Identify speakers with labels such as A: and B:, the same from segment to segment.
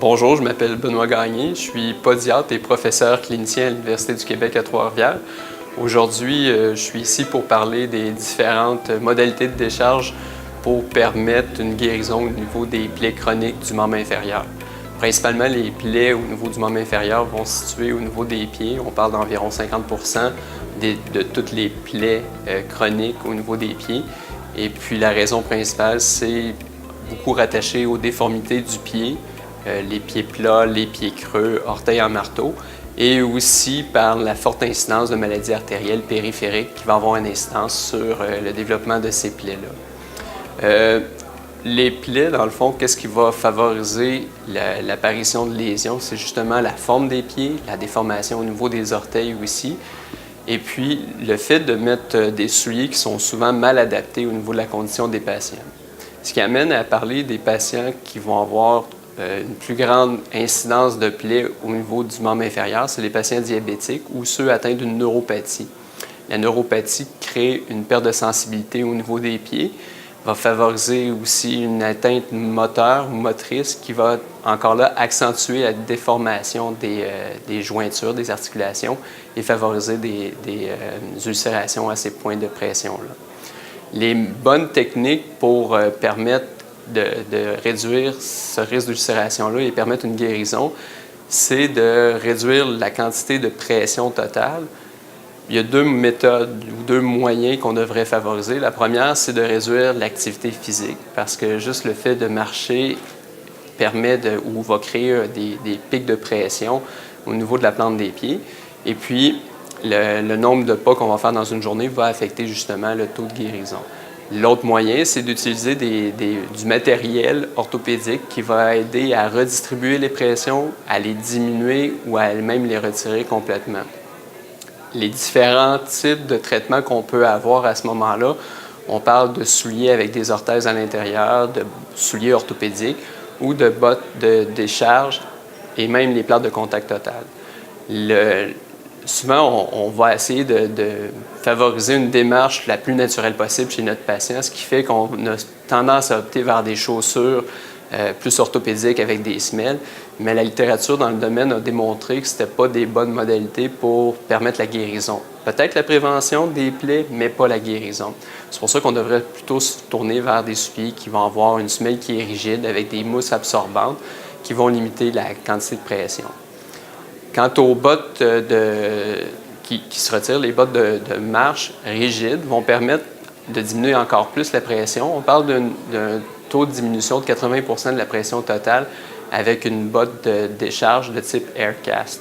A: Bonjour, je m'appelle Benoît Gagné, je suis podiatre et professeur clinicien à l'Université du Québec à Trois-Rivières. Aujourd'hui, je suis ici pour parler des différentes modalités de décharge pour permettre une guérison au niveau des plaies chroniques du membre inférieur. Principalement, les plaies au niveau du membre inférieur vont se situer au niveau des pieds. On parle d'environ 50% de toutes les plaies chroniques au niveau des pieds. Et puis la raison principale, c'est beaucoup rattaché aux déformités du pied, les pieds plats, les pieds creux, orteils en marteau, et aussi par la forte incidence de maladies artérielles périphériques qui va avoir une incidence sur le développement de ces plaies-là. Les plaies, dans le fond, qu'est-ce qui va favoriser l'apparition de lésions? C'est justement la forme des pieds, la déformation au niveau des orteils aussi, et puis le fait de mettre des souliers qui sont souvent mal adaptés au niveau de la condition des patients. Ce qui amène à parler des patients qui vont avoir une plus grande incidence de plaies au niveau du membre inférieur, c'est les patients diabétiques ou ceux atteints d'une neuropathie. La neuropathie crée une perte de sensibilité au niveau des pieds, va favoriser aussi une atteinte moteur ou motrice qui va encore là accentuer la déformation des jointures, des articulations et favoriser des ulcérations à ces points de pression-là. Les bonnes techniques pour permettre de réduire ce risque d'ulcération-là et permettre une guérison, c'est de réduire la quantité de pression totale. Il y a deux méthodes ou deux moyens qu'on devrait favoriser. La première, c'est de réduire l'activité physique parce que juste le fait de marcher permet ou va créer des pics de pression au niveau de la plante des pieds. Et puis, le nombre de pas qu'on va faire dans une journée va affecter justement le taux de guérison. L'autre moyen, c'est d'utiliser du matériel orthopédique qui va aider à redistribuer les pressions, à les diminuer ou à même les retirer complètement. Les différents types de traitements qu'on peut avoir à ce moment-là, on parle de souliers avec des orthèses à l'intérieur, de souliers orthopédiques ou de bottes de décharge et même les plates de contact total. Souvent, on va essayer de favoriser une démarche la plus naturelle possible chez notre patient, ce qui fait qu'on a tendance à opter vers des chaussures plus orthopédiques avec des semelles, mais la littérature dans le domaine a démontré que ce n'était pas des bonnes modalités pour permettre la guérison. Peut-être la prévention des plaies, mais pas la guérison. C'est pour ça qu'on devrait plutôt se tourner vers des souliers qui vont avoir une semelle qui est rigide avec des mousses absorbantes qui vont limiter la quantité de pression. Quant aux bottes qui se retirent, les bottes de marche rigides vont permettre de diminuer encore plus la pression. On parle d'un taux de diminution de 80% de la pression totale avec une botte de décharge de type Aircast.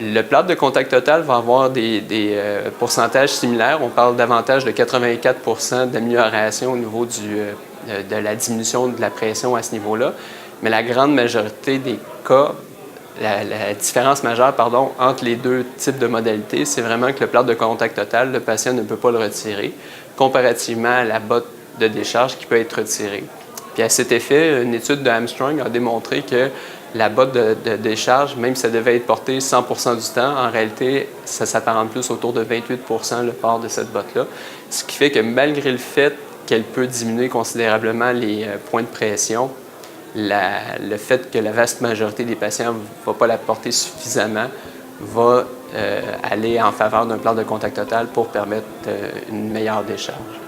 A: Le plâtre de contact total va avoir des pourcentages similaires. On parle davantage de 84% d'amélioration au niveau de la diminution de la pression à ce niveau-là. Mais la grande majorité des cas, la différence majeure entre les deux types de modalités, c'est vraiment que le plâtre de contact total, le patient ne peut pas le retirer, comparativement à la botte de décharge qui peut être retirée. Puis à cet effet, une étude de Armstrong a démontré que la botte de décharge, même si ça devait être portée 100% du temps, en réalité, ça s'apparente plus autour de 28% le port de cette botte-là. Ce qui fait que malgré le fait qu'elle peut diminuer considérablement les points de pression, le fait que la vaste majorité des patients ne va pas la porter suffisamment va aller en faveur d'un plan de contact total pour permettre une meilleure décharge.